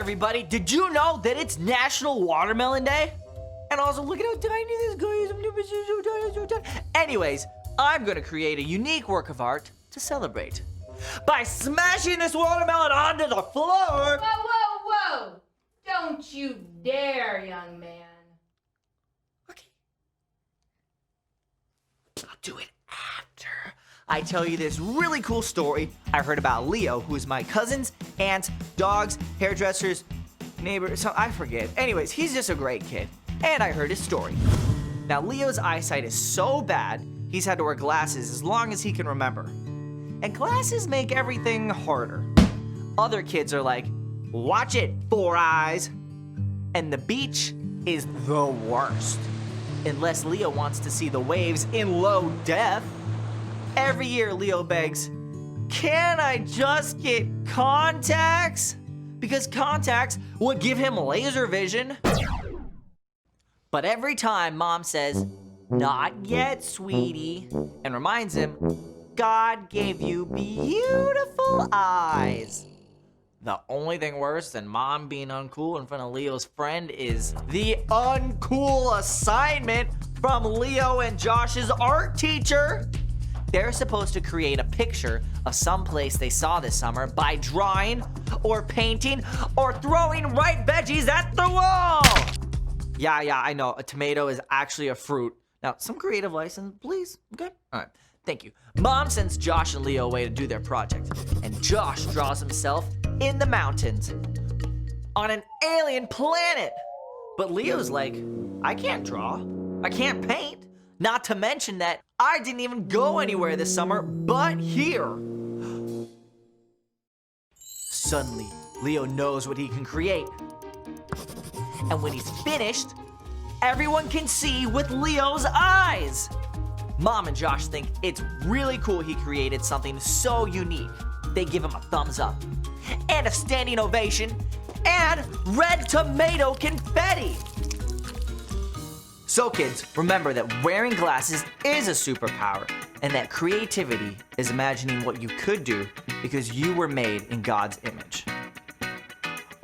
everybody, did you know that it's National Watermelon Day? And also, look at how tiny this guy is. Anyways, I'm gonna create a unique work of art to celebrate by smashing this watermelon onto the floor. Whoa, whoa, whoa! Don't you dare, young man. Okay. I'll do it after I tell you this really cool story I heard about Leo, who is my cousin's, aunt's, dog's, hairdresser's, neighbor, so I forget. Anyways, he's just a great kid, and I heard his story. Now, Leo's eyesight is so bad, he's had to wear glasses as long as he can remember. And glasses make everything harder. Other kids are like, watch it, Four Eyes. And the beach is the worst, unless Leo wants to see the waves in low def. Every year, Leo begs, can I just get contacts? Because contacts would give him laser vision. But every time Mom says, not yet, sweetie, and reminds him, God gave you beautiful eyes. The only thing worse than Mom being uncool in front of Leo's friend is the uncool assignment from Leo and Josh's art teacher. They're supposed to create a picture of some place they saw this summer by drawing or painting or throwing ripe veggies at the wall. Yeah, I know. A tomato is actually a fruit. Now, some creative license, please. Okay? All right. Thank you. Mom sends Josh and Leo away to do their project, and Josh draws himself in the mountains on an alien planet. But Leo's like, I can't draw. I can't paint. Not to mention that I didn't even go anywhere this summer but here. Suddenly, Leo knows what he can create. And when he's finished, everyone can see with Leo's eyes. Mom and Josh think it's really cool he created something so unique. They give him a thumbs up, and a standing ovation, and red tomato confetti. So kids, remember that wearing glasses is a superpower, and that creativity is imagining what you could do because you were made in God's image.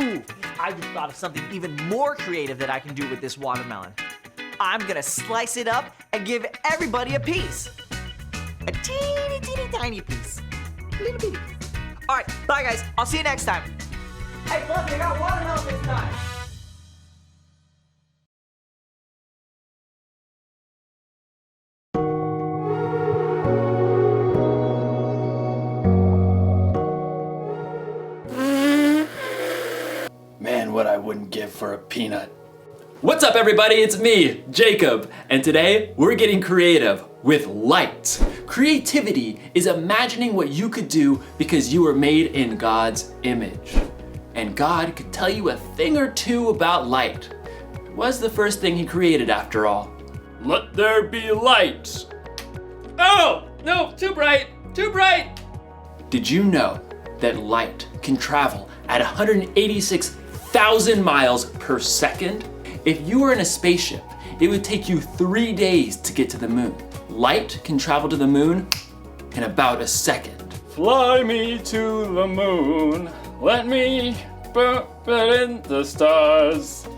Ooh, I just thought of something even more creative that I can do with this watermelon. I'm gonna slice it up and give everybody a piece. A teeny, teeny, tiny piece. A little bitty piece. All right, bye guys. I'll see you next time. Hey, look, I got watermelon this time. Man, what I wouldn't give for a peanut. What's up everybody, it's me, Jacob, and today we're getting creative with light. Creativity is imagining what you could do because you were made in God's image. And God could tell you a thing or two about light. It was the first thing he created after all. Let there be light. Oh, no, too bright, too bright. Did you know that light can travel at 186,000 miles per second? If you were in a spaceship, it would take you 3 days to get to the moon. Light can travel to the moon in about a second. Fly me to the moon, let me put in the stars,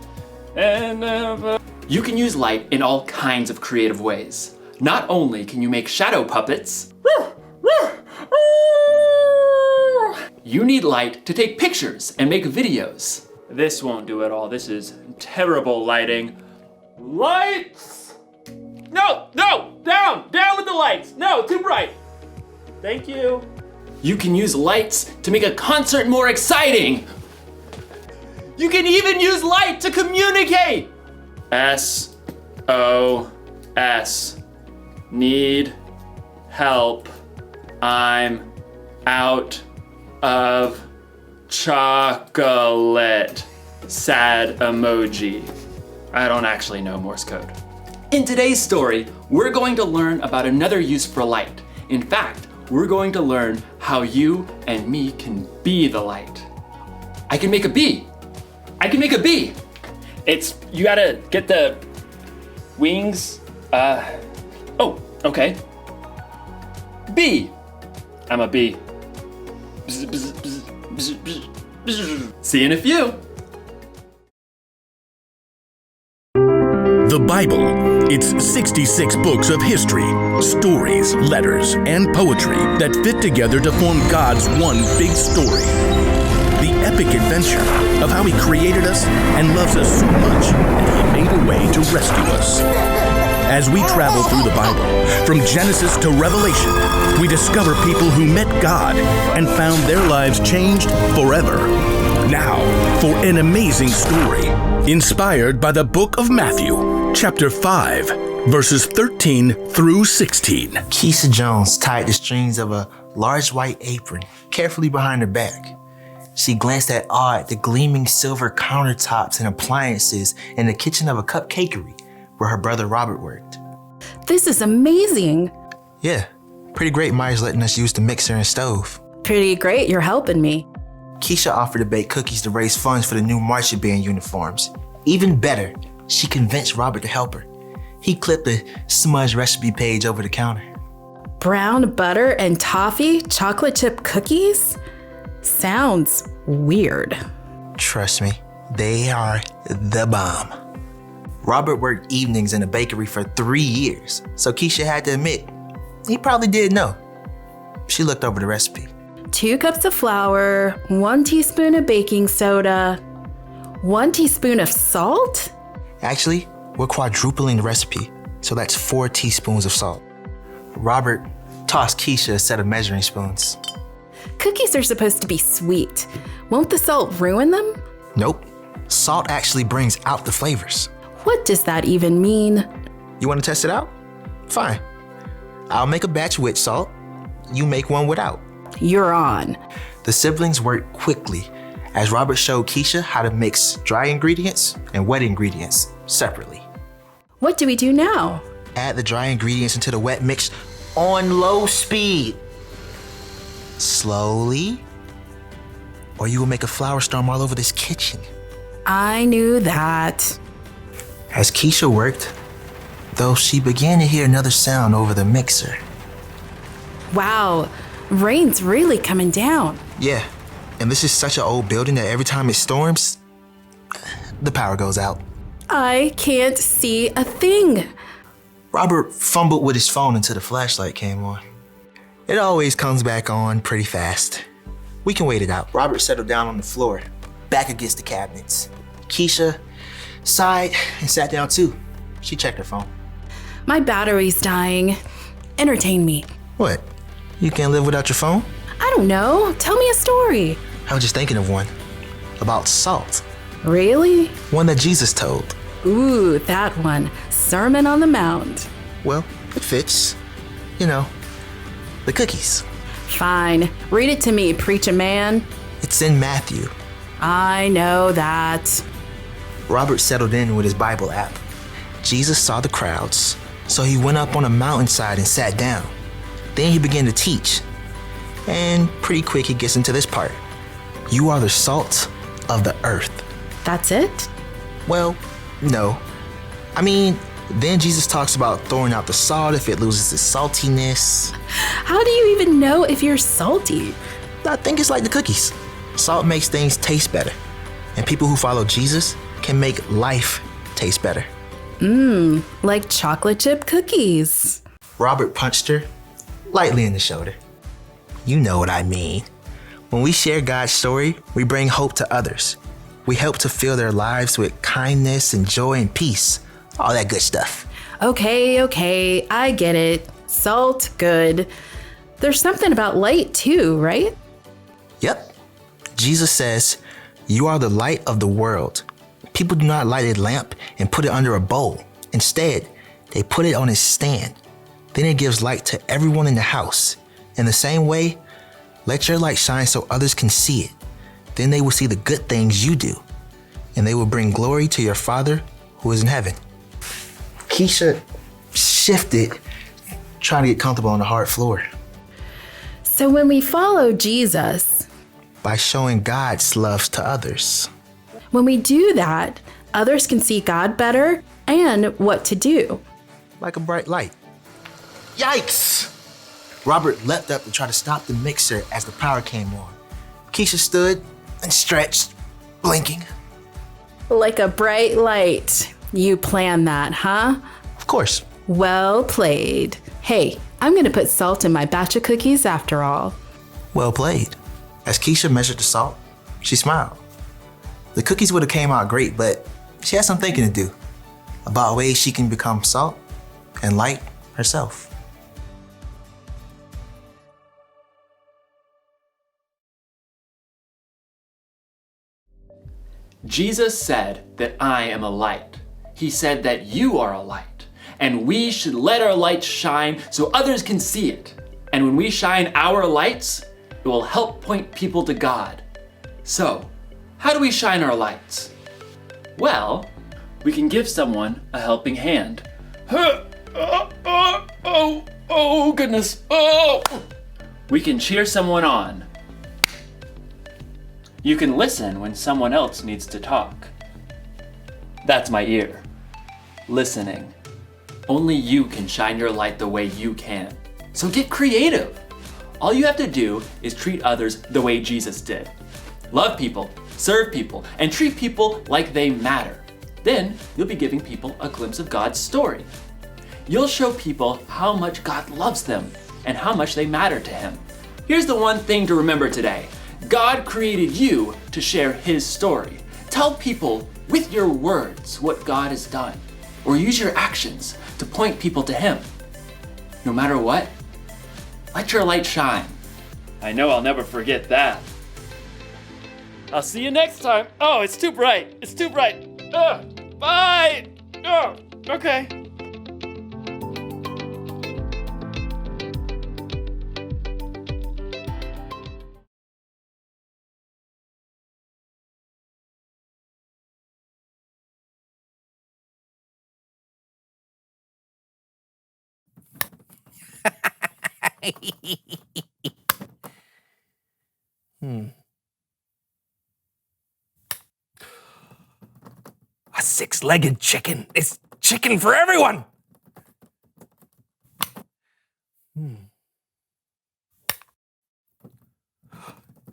and never... You can use light in all kinds of creative ways. Not only can you make shadow puppets, you need light to take pictures and make videos. This won't do it all. This is terrible lighting. Lights! No, down with the lights. No, too bright. Thank you. You can use lights to make a concert more exciting. You can even use light to communicate. SOS. Need help. I'm out of chocolate. Sad emoji. I don't actually know Morse code. In today's story, we're going to learn about another use for light. In fact, we're going to learn how you and me can be the light. I can make a bee. I can make a bee. You gotta get the wings. Oh, okay. Bee. I'm a bee. See you in a few. The Bible. It's 66 books of history, stories, letters, and poetry that fit together to form God's one big story. The epic adventure of how He created us and loves us so much that He made a way to rescue us. As we travel through the Bible, from Genesis to Revelation, we discover people who met God and found their lives changed forever. Now, for an amazing story, inspired by the book of Matthew, chapter 5, verses 13 through 16. Keisha Jones tied the strings of a large white apron carefully behind her back. She glanced at Aug, the gleaming silver countertops and appliances in the kitchen of a cupcakery where her brother Robert worked. This is amazing. Yeah, pretty great Myers letting us use the mixer and stove. Pretty great, you're helping me. Keisha offered to bake cookies to raise funds for the new marching band uniforms. Even better, she convinced Robert to help her. He clipped a smudge recipe page over the counter. Brown butter and toffee chocolate chip cookies? Sounds weird. Trust me, they are the bomb. Robert worked evenings in a bakery for 3 years, so Keisha had to admit, he probably did know. She looked over the recipe. 2 cups of flour, 1 teaspoon of baking soda, 1 teaspoon of salt? Actually, we're quadrupling the recipe, so that's 4 teaspoons of salt. Robert tossed Keisha a set of measuring spoons. Cookies are supposed to be sweet. Won't the salt ruin them? Nope, salt actually brings out the flavors. What does that even mean? You want to test it out? Fine. I'll make a batch with salt. You make one without. You're on. The siblings worked quickly as Robert showed Keisha how to mix dry ingredients and wet ingredients separately. What do we do now? Add the dry ingredients into the wet mix on low speed. Slowly, or you will make a flour storm all over this kitchen. I knew that. As Keisha worked, though, she began to hear another sound over the mixer. Wow, rain's really coming down. Yeah, and this is such an old building that every time it storms, the power goes out. I can't see a thing. Robert fumbled with his phone until the flashlight came on. It always comes back on pretty fast. We can wait it out. Robert settled down on the floor, back against the cabinets. Keisha sighed and sat down too. She checked her phone. My battery's dying. Entertain me. What? You can't live without your phone? I don't know. Tell me a story. I was just thinking of one. About salt. Really? One that Jesus told. Ooh, that one. Sermon on the Mount. Well, it fits. You know, the cookies. Fine. Read it to me, preacher man. It's in Matthew. I know that. Robert settled in with his Bible app. Jesus saw the crowds, so he went up on a mountainside and sat down. Then he began to teach. And pretty quick he gets into this part. You are the salt of the earth. That's it? Well, no. I mean, then Jesus talks about throwing out the salt if it loses its saltiness. How do you even know if you're salty? I think it's like the cookies. Salt makes things taste better. And people who follow Jesus can make life taste better. Like chocolate chip cookies. Robert punched her lightly in the shoulder. You know what I mean. When we share God's story, we bring hope to others. We help to fill their lives with kindness and joy and peace. All that good stuff. Okay, I get it. Salt, good. There's something about light too, right? Yep. Jesus says, you are the light of the world. People do not light a lamp and put it under a bowl. Instead, they put it on its stand. Then it gives light to everyone in the house. In the same way, let your light shine so others can see it. Then they will see the good things you do, and they will bring glory to your Father who is in heaven. Keisha shifted, trying to get comfortable on the hard floor. So when we follow Jesus, By showing God's love to others. when we do that, others can see God better and what to do. Like a bright light. Yikes! Robert leapt up to try to stop the mixer as the power came on. Keisha stood and stretched, blinking. Like a bright light. You planned that, huh? Of course. Well played. Hey, I'm gonna put salt in my batch of cookies after all. Well played. As Keisha measured the salt, she smiled. The cookies would have came out great, but she had some thinking to do about ways she can become salt and light herself. Jesus said that I am a light. He said that you are a light, and we should let our light shine so others can see it. And when we shine our lights, it will help point people to God. So, how do we shine our lights? Well, we can give someone a helping hand. Oh, goodness. Oh! We can cheer someone on. You can listen when someone else needs to talk. That's my ear. Listening. Only you can shine your light the way you can. So get creative. All you have to do is treat others the way Jesus did. Love people, serve people, and treat people like they matter. Then you'll be giving people a glimpse of God's story. You'll show people how much God loves them and how much they matter to Him. Here's the one thing to remember today. God created you to share His story. Tell people with your words what God has done, or use your actions to point people to Him. No matter what, let your light shine. I know I'll never forget that. I'll see you next time. Oh, it's too bright. It's too bright. Bye. Oh, okay. A six-legged chicken. It's chicken for everyone.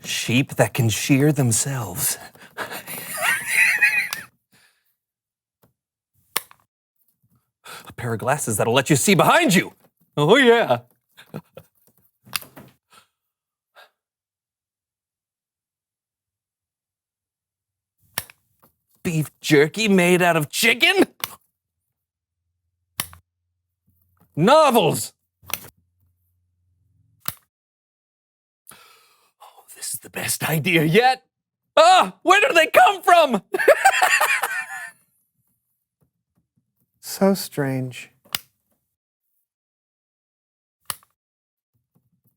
Sheep that can shear themselves. A pair of glasses that'll let you see behind you. Oh, yeah. Beef jerky made out of chicken? Novels! Oh, this is the best idea yet. Ah, where do they come from? So strange.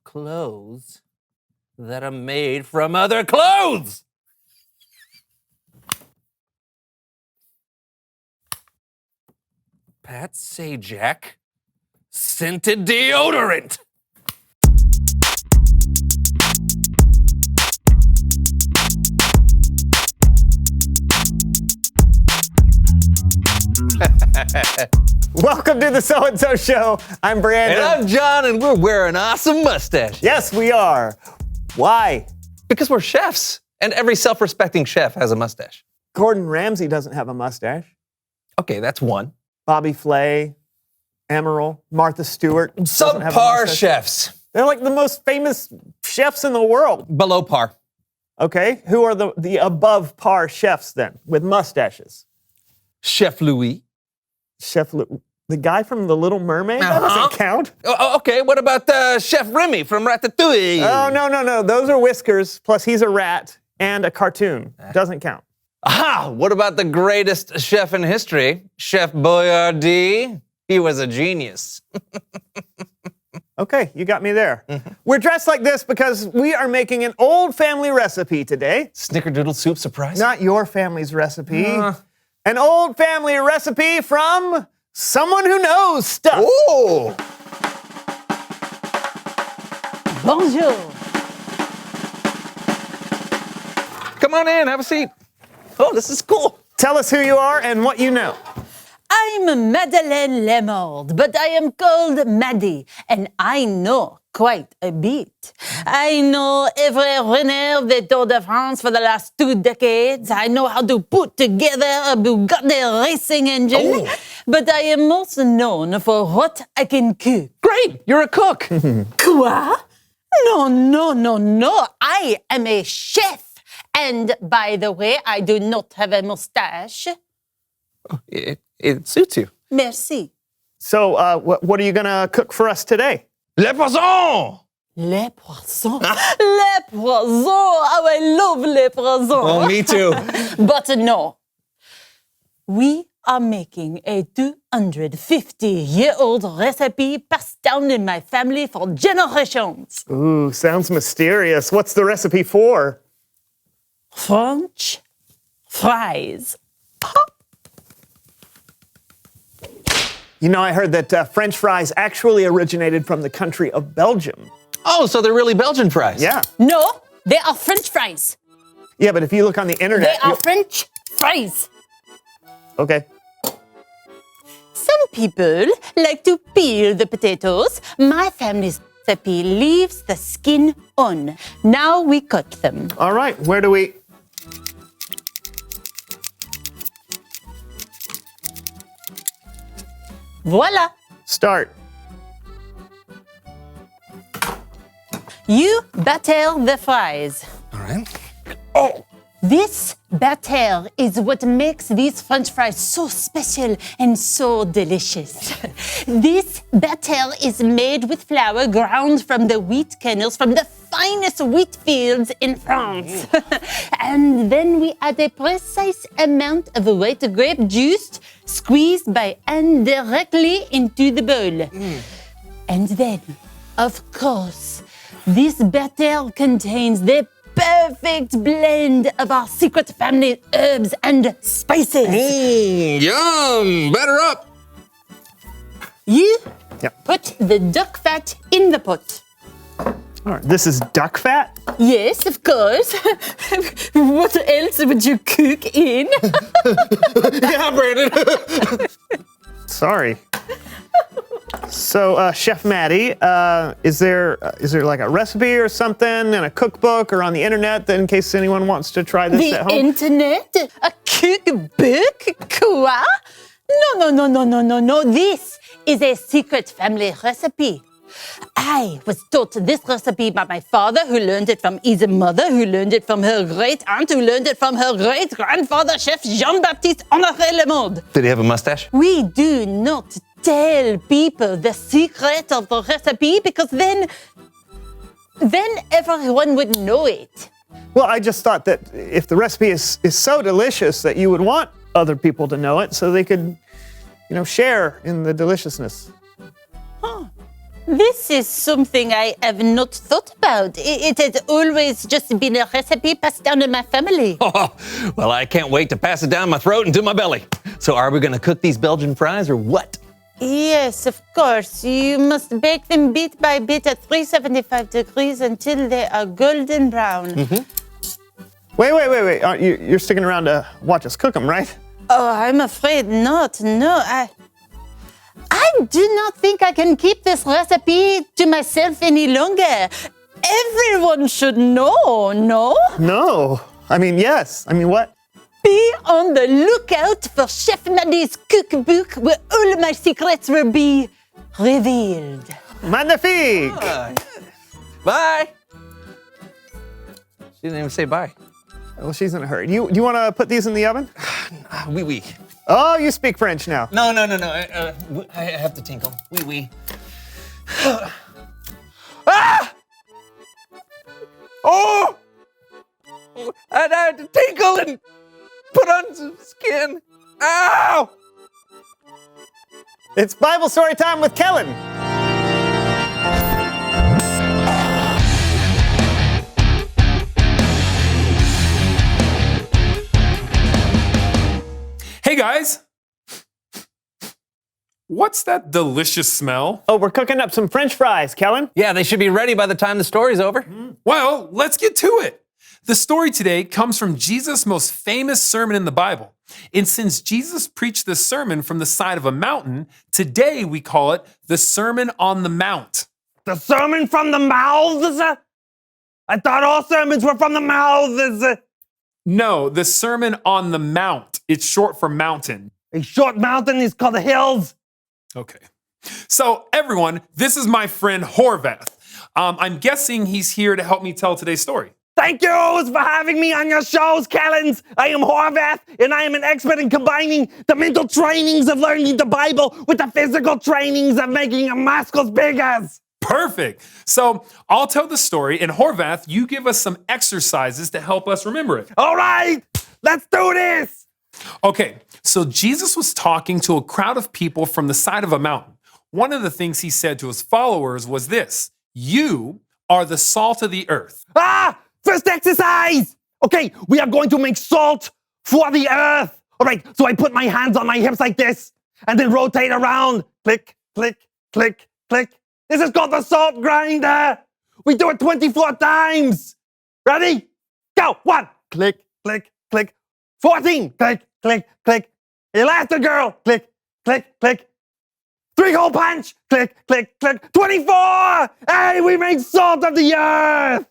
Clothes that are made from other clothes. Pat Sajak scented deodorant. Welcome to the So and So Show. I'm Brandon. And I'm John, and we're wearing awesome mustaches. Yes, we are. Why? Because we're chefs, and every self-respecting chef has a mustache. Gordon Ramsay doesn't have a mustache. Okay, that's one. Bobby Flay, Emerald, Martha Stewart. doesn't have a Subpar mustache. chefs. They're like the most famous chefs in the world. Below par. Okay, who are the above par chefs then with mustaches? Chef Louis. The guy from The Little Mermaid? That doesn't count. Oh, okay, what about Chef Remy from Ratatouille? Oh, no. Those are whiskers, plus he's a rat and a cartoon. Doesn't count. Aha! What about the greatest chef in history, Chef Boyardee? He was a genius. Okay, you got me there. We're dressed like this because we are making an old family recipe today. Snickerdoodle soup surprise? Not your family's recipe. An old family recipe from someone who knows stuff. Oh! Bonjour. Come on in, have a seat. Oh, this is cool. Tell us who you are and what you know. I'm Madeleine Lemord, but I am called Maddie, and I know quite a bit. I know every winner of the Tour de France for the last 2 decades. I know how to put together a Bugatti racing engine. But I am most known for what I can cook. Great, you're a cook. Quoi? No. I am a chef. And by the way, I do not have a mustache. It suits you. Merci. So, what are you gonna cook for us today? Le poisson! Les poissons. Les poissons. Oh, I love les poissons. Oh, me too. But no. We are making a 250-year-old recipe passed down in my family for generations. Ooh, sounds mysterious. What's the recipe for? French fries. You know, I heard that French fries actually originated from the country of Belgium. Oh, so they're really Belgian fries. Yeah. No, they are French fries. Yeah, but if you look on the internet... They are French fries. Okay. Some people like to peel the potatoes. My family's recipe leaves the skin on. Now we cut them. All right, where do we... Voila. Start. You batter the fries. All right. This batter is what makes these French fries so special and so delicious. This batter is made with flour ground from the wheat kernels from the finest wheat fields in France. And then we add a precise amount of white grape juice squeezed by hand directly into the bowl. And then, of course, this batter contains the perfect blend of our secret family herbs and spices. Yum! Batter up! You Yep. put the duck fat in the pot. All right, this is duck fat? Yes, of course. What else would you cook in? Yeah, Brandon. Sorry. So, Chef Maddie, is there like a recipe or something in a cookbook or on the internet that in case anyone wants to try this at The home? internet? A cookbook? Quoi? No. This is a secret family recipe. I was taught this recipe by my father, who learned it from his mother, who learned it from her great aunt, who learned it from her great grandfather, Chef Jean-Baptiste Honoré Le Monde. Did he have a mustache? We do not tell people the secret of the recipe because then everyone would know it. Well, I just thought that if the recipe is so delicious that you would want other people to know it so they could, share in the deliciousness. This is something I have not thought about. It has always just been a recipe passed down in my family. Oh, well, I can't wait to pass it down my throat into my belly. So are we going to cook these Belgian fries or what? Yes, of course. You must bake them bit by bit at 375 degrees until they are golden brown. Wait. You're sticking around to watch us cook them, right? Oh, I'm afraid not. No, I do not think I can keep this recipe to myself any longer. Everyone should know, no? No. I mean, yes. I mean, what? Be on the lookout for Chef Maddie's cookbook where all my secrets will be revealed. Magnifique! Bye. She didn't even say bye. Well, she's in a hurry. Do you want to put these in the oven? Oui. Oh, you speak French now. No. I have to tinkle. Oui. Ah! Oh! I had to tinkle and put on some skin. Ow! It's Bible story time with Kellen. Hey guys! What's that delicious smell? Oh, we're cooking up some French fries, Kellen. Yeah, they should be ready by the time the story's over. Well, let's get to it. The story today comes from Jesus' most famous sermon in the Bible. And since Jesus preached this sermon from the side of a mountain, today we call it the Sermon on the Mount. The sermon from the mouths? I thought all sermons were from the mouths. No, the Sermon on the Mount. It's short for mountain. A short mountain is called the hills. Okay. So, everyone, this is my friend Horvath. I'm guessing he's here to help me tell today's story. Thank you for having me on your shows, Callens. I am Horvath, and I am an expert in combining the mental trainings of learning the Bible with the physical trainings of making your muscles bigger. Perfect. So I'll tell the story, and Horvath, you give us some exercises to help us remember it. All right, let's do this. Okay, so Jesus was talking to a crowd of people from the side of a mountain. One of the things he said to his followers was this: you are the salt of the earth. First exercise. Okay, we are going to make salt for the earth. All right, so I put my hands on my hips like this and then rotate around. Click, click, click, click. This is called the salt grinder. We do it 24 times. Ready? Go. 1. Click, click, click. 14. Click, click, click. Elastigirl. Click, click, click. 3-hole punch. Click, click, click. 24. Hey, we made salt of the earth.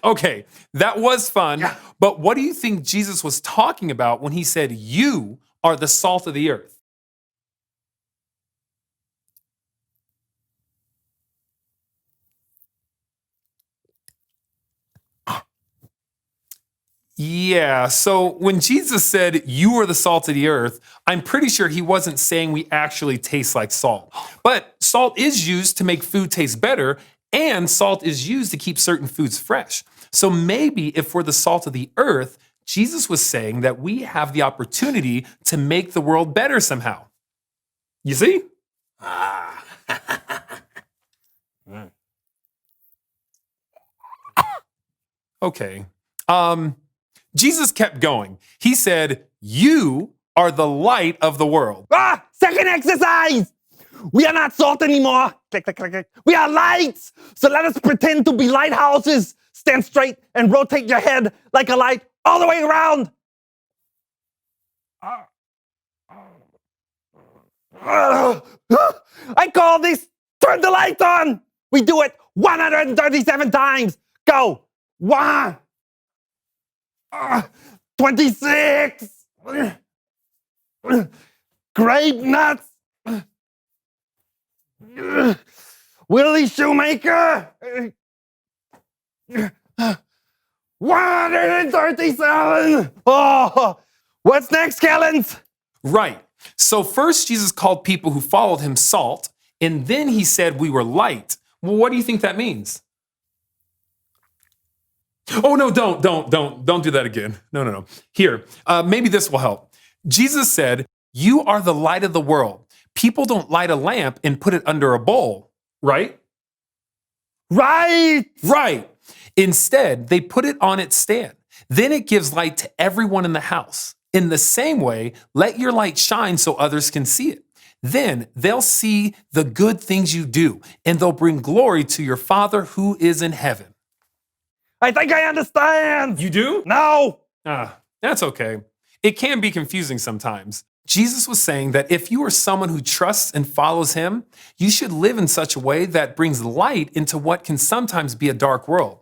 Okay, that was fun, but what do you think Jesus was talking about when he said, you are the salt of the earth? Yeah, so when Jesus said, you are the salt of the earth, I'm pretty sure he wasn't saying we actually taste like salt. But salt is used to make food taste better, and salt is used to keep certain foods fresh. So maybe if we're the salt of the earth, Jesus was saying that we have the opportunity to make the world better somehow. You see? Okay. Jesus kept going. He said, you are the light of the world. Second exercise. We are not salt anymore. Click, click, click, click. We are lights. So let us pretend to be lighthouses. Stand straight and rotate your head like a light all the way around. I call this turn the light on. We do it 137 times. Go. 1. 26. Grape nuts. Willie Shoemaker. 137. Oh, what's next, Callens? Right. So first Jesus called people who followed him salt, and then he said we were light. Well, what do you think that means? Oh, no, don't do that again. No. Here, maybe this will help. Jesus said, you are the light of the world. People don't light a lamp and put it under a bowl, right? Right. Instead, they put it on its stand. Then it gives light to everyone in the house. In the same way, let your light shine so others can see it. Then they'll see the good things you do, and they'll bring glory to your Father who is in heaven. I think I understand. You do? No. That's okay. It can be confusing sometimes. Jesus was saying that if you are someone who trusts and follows him, you should live in such a way that brings light into what can sometimes be a dark world.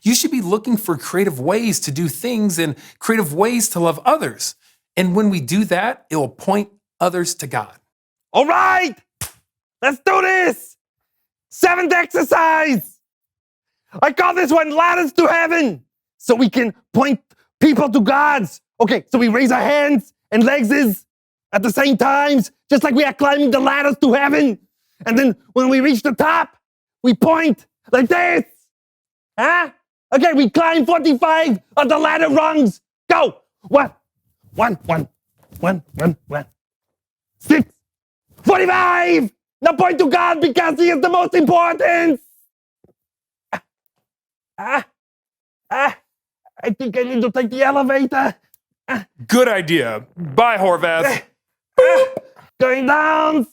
You should be looking for creative ways to do things and creative ways to love others. And when we do that, it will point others to God. All right, let's do this. 7th exercise. I call this one ladders to heaven, so we can point people to God's. Okay, so we raise our hands and legs at the same times, just like we are climbing the ladders to heaven. And then when we reach the top, we point like this. Okay, we climb 45 of the ladder rungs. Go. 1, 6, 45. Now point to God because he is the most important. I think I need to take the elevator. Good idea. Bye, Horvath. Going down.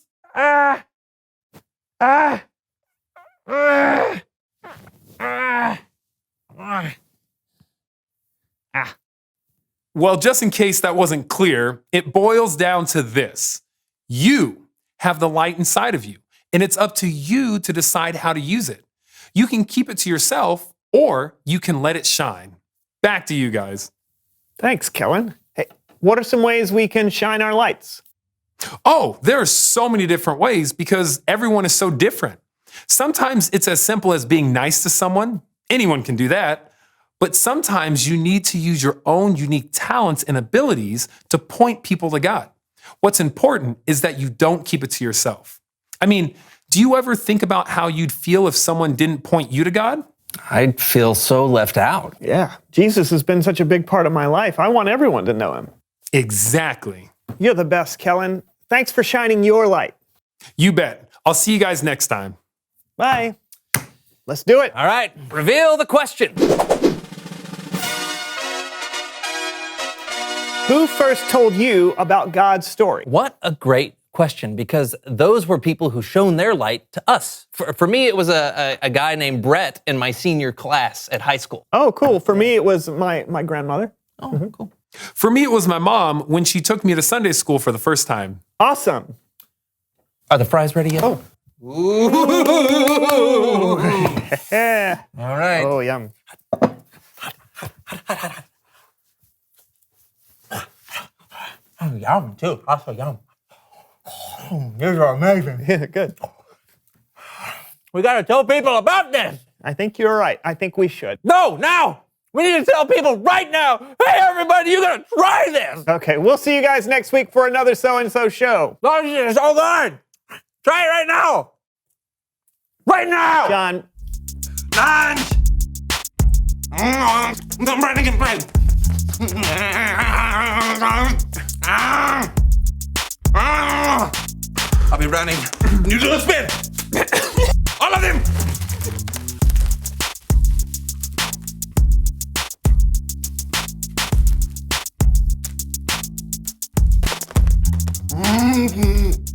Well, just in case that wasn't clear, it boils down to this. You have the light inside of you, and it's up to you to decide how to use it. You can keep it to yourself, or you can let it shine. Back to you guys. Thanks, Kellen. Hey, what are some ways we can shine our lights? Oh, there are so many different ways because everyone is so different. Sometimes it's as simple as being nice to someone. Anyone can do that. But sometimes you need to use your own unique talents and abilities to point people to God. What's important is that you don't keep it to yourself. I mean, do you ever think about how you'd feel if someone didn't point you to God? I'd feel so left out. Yeah, Jesus has been such a big part of my life. I want everyone to know him. Exactly. You're the best, Kellen. Thanks for shining your light. You bet. I'll see you guys next time. Bye. Let's do it. All right, reveal the question. Who first told you about God's story? What a great question, because those were people who shone their light to us. For me, it was a guy named Brett in my senior class at high school. Oh, cool. For me, it was my grandmother. Oh, cool. For me, it was my mom when she took me to Sunday school for the first time. Awesome. Are the fries ready yet? Oh. Ooh. All right. Oh, yum. Oh, yum, too. Also yum. Oh, these are amazing. Yeah, good. We got to tell people about this. I think you're right. I think we should. No, now. We need to tell people right now. Hey, everybody, you got to try this. Okay, we'll see you guys next week for another So-and-So show. Oh, this is so good. Try it right now. Right now. John. Lunch! I'm running in bread. I'll be running. You do a spin! All of them! Mm-hmm.